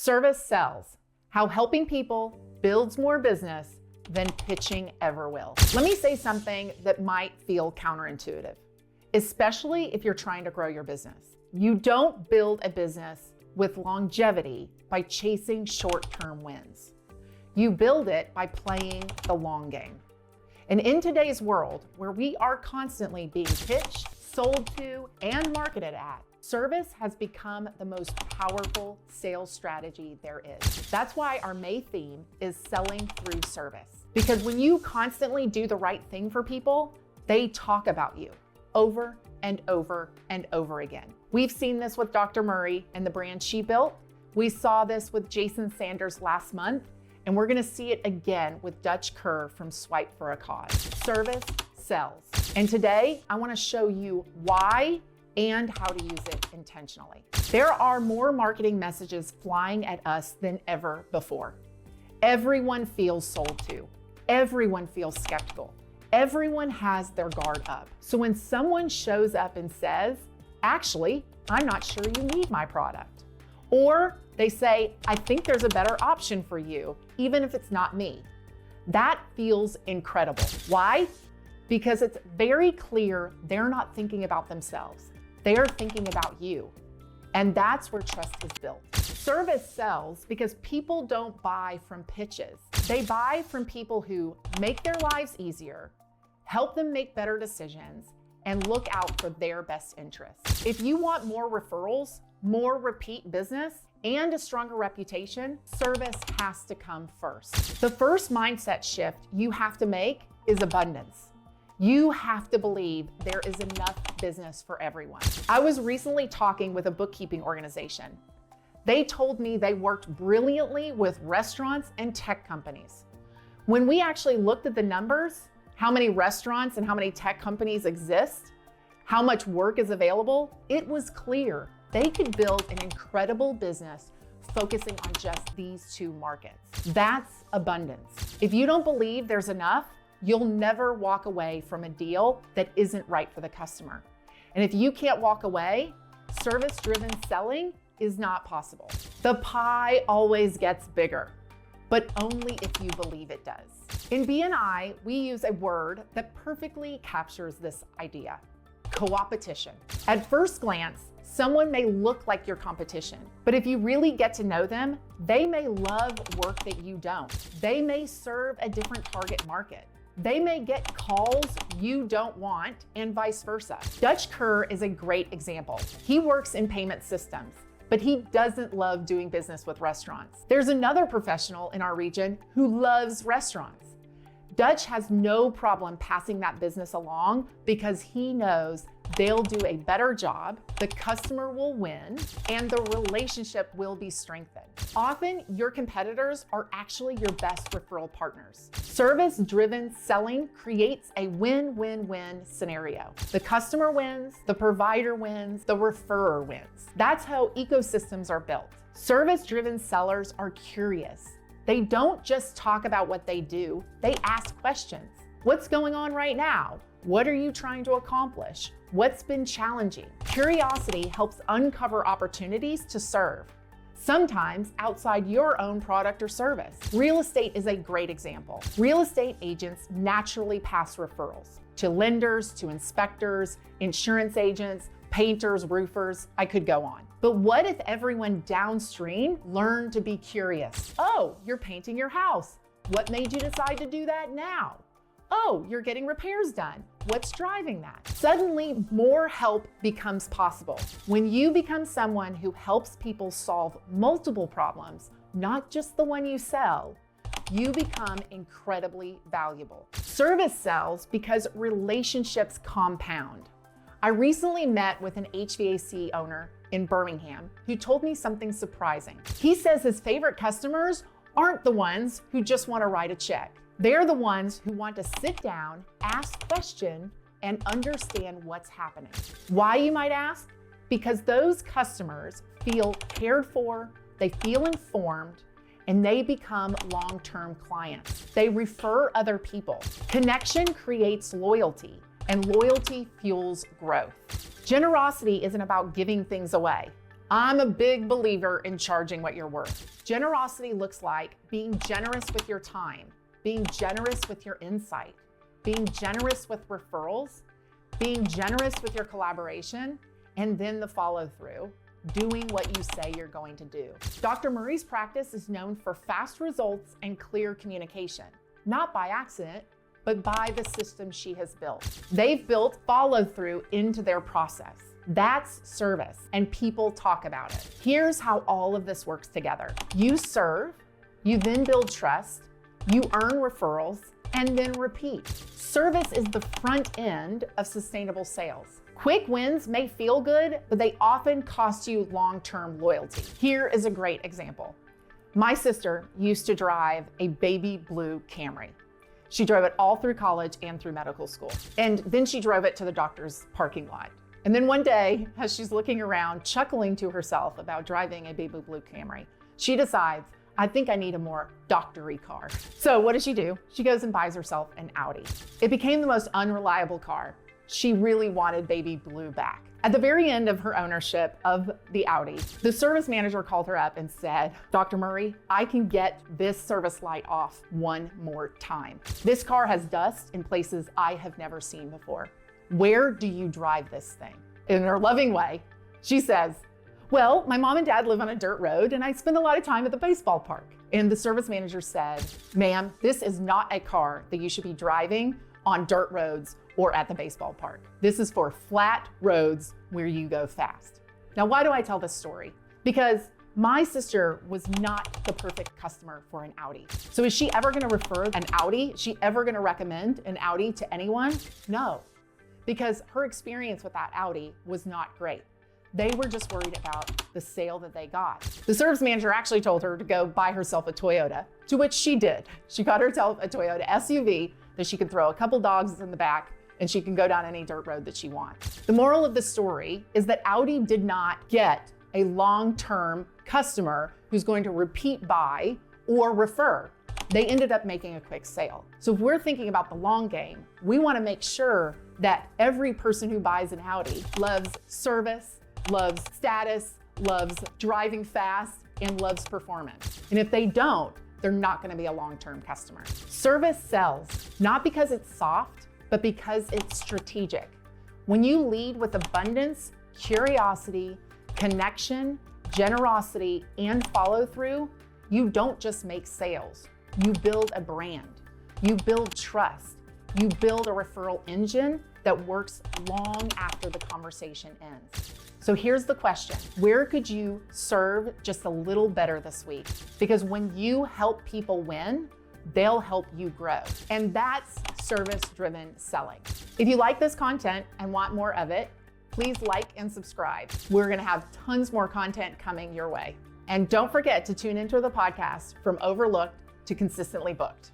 Service sells. How helping people builds more business than pitching ever will. Let me say something that might feel counterintuitive, especially if you're trying to grow your business. You don't build a business with longevity by chasing short-term wins. You build it by playing the long game. And in today's world, where we are constantly being pitched, sold to, and marketed at, service has become the most powerful sales strategy there is. That's why our May theme is selling through service. Because when you constantly do the right thing for people, they talk about you over and over and over again. We've seen this with Dr. Murray and the brand she built. We saw this with Jason Sanders last month, and we're gonna see it again with Dutch Kerr from Swipe for a Cause. Service sells. And today, I wanna show you why and how to use it intentionally. There are more marketing messages flying at us than ever before. Everyone feels sold to. Everyone feels skeptical. Everyone has their guard up. So when someone shows up and says, actually, I'm not sure you need my product, or they say, I think there's a better option for you, even if it's not me, that feels incredible. Why? Because it's very clear they're not thinking about themselves. They're thinking about you. And that's where trust is built. Service sells because people don't buy from pitches. They buy from people who make their lives easier, help them make better decisions, and look out for their best interests. If you want more referrals, more repeat business, and a stronger reputation, service has to come first. The first mindset shift you have to make is abundance. You have to believe there is enough business for everyone. I was recently talking with a bookkeeping organization. They told me they worked brilliantly with restaurants and tech companies. When we actually looked at the numbers, how many restaurants and how many tech companies exist, how much work is available, it was clear they could build an incredible business focusing on just these two markets. That's abundance. If you don't believe there's enough, you'll never walk away from a deal that isn't right for the customer. And if you can't walk away, service-driven selling is not possible. The pie always gets bigger, but only if you believe it does. In B&I, we use a word that perfectly captures this idea: coopetition. At first glance, someone may look like your competition, but if you really get to know them, they may love work that you don't. They may serve a different target market. They may get calls you don't want, and vice versa. Dutch Kerr is a great example. He works in payment systems, but he doesn't love doing business with restaurants. There's another professional in our region who loves restaurants. Dutch has no problem passing that business along because he knows they'll do a better job, the customer will win, and the relationship will be strengthened. Often, your competitors are actually your best referral partners. Service-driven selling creates a win-win-win scenario. The customer wins, the provider wins, the referrer wins. That's how ecosystems are built. Service-driven sellers are curious. They don't just talk about what they do, they ask questions. What's going on right now? What are you trying to accomplish? What's been challenging? Curiosity helps uncover opportunities to serve, sometimes outside your own product or service. Real estate is a great example. Real estate agents naturally pass referrals to lenders, to inspectors, insurance agents, painters, roofers, I could go on. But what if everyone downstream learned to be curious? Oh, you're painting your house. What made you decide to do that now? Oh, you're getting repairs done. What's driving that? Suddenly, more help becomes possible. When you become someone who helps people solve multiple problems, not just the one you sell, you become incredibly valuable. Service sells because relationships compound. I recently met with an HVAC owner in Birmingham who told me something surprising. He says his favorite customers aren't the ones who just want to write a check. They're the ones who want to sit down, ask questions, and understand what's happening. Why, you might ask? Because those customers feel cared for, they feel informed, and they become long-term clients. They refer other people. Connection creates loyalty, and loyalty fuels growth. Generosity isn't about giving things away. I'm a big believer in charging what you're worth. Generosity looks like being generous with your time, being generous with your insight, being generous with referrals, being generous with your collaboration, and then the follow through, doing what you say you're going to do. Dr. Murray's practice is known for fast results and clear communication, not by accident, but by the system she has built. They've built follow through into their process. That's service, and people talk about it. Here's how all of this works together. You serve, you then build trust, you earn referrals, and then repeat. Service is the front end of sustainable sales. Quick wins may feel good, but they often cost you long-term loyalty. Here is a great example. My sister used to drive a baby blue Camry. She drove it all through college and through medical school. And then she drove it to the doctor's parking lot. And then one day, as she's looking around, chuckling to herself about driving a baby blue Camry, she decides, I think I need a more doctor-y car. So what does she do? She goes and buys herself an Audi. It became the most unreliable car. She really wanted baby blue back. At the very end of her ownership of the Audi, the service manager called her up and said, Dr. Murray, I can get this service light off one more time. This car has dust in places I have never seen before. Where do you drive this thing? In her loving way, she says, well, my mom and dad live on a dirt road and I spend a lot of time at the baseball park. And the service manager said, ma'am, this is not a car that you should be driving on dirt roads or at the baseball park. This is for flat roads where you go fast. Now, why do I tell this story? Because my sister was not the perfect customer for an Audi. So is she ever gonna refer an Audi? Is she ever gonna recommend an Audi to anyone? No, because her experience with that Audi was not great. They were just worried about the sale that they got. The service manager actually told her to go buy herself a Toyota, to which she did. She got herself a Toyota SUV that she could throw a couple dogs in the back and she can go down any dirt road that she wants. The moral of the story is that Audi did not get a long-term customer who's going to repeat buy or refer. They ended up making a quick sale. So if we're thinking about the long game, we want to make sure that every person who buys an Audi loves service, loves status, loves driving fast, and loves performance. And if they don't, they're not going to be a long-term customer. Service sells, not because it's soft, but because it's strategic. When you lead with abundance, curiosity, connection, generosity, and follow through, you don't just make sales. You build a brand. You build trust. You build a referral engine that works long after the conversation ends. So here's the question. Where could you serve just a little better this week? Because when you help people win, they'll help you grow. And that's service-driven selling. If you like this content and want more of it, please like and subscribe. We're gonna have tons more content coming your way. And don't forget to tune into the podcast From Overlooked to Consistently Booked.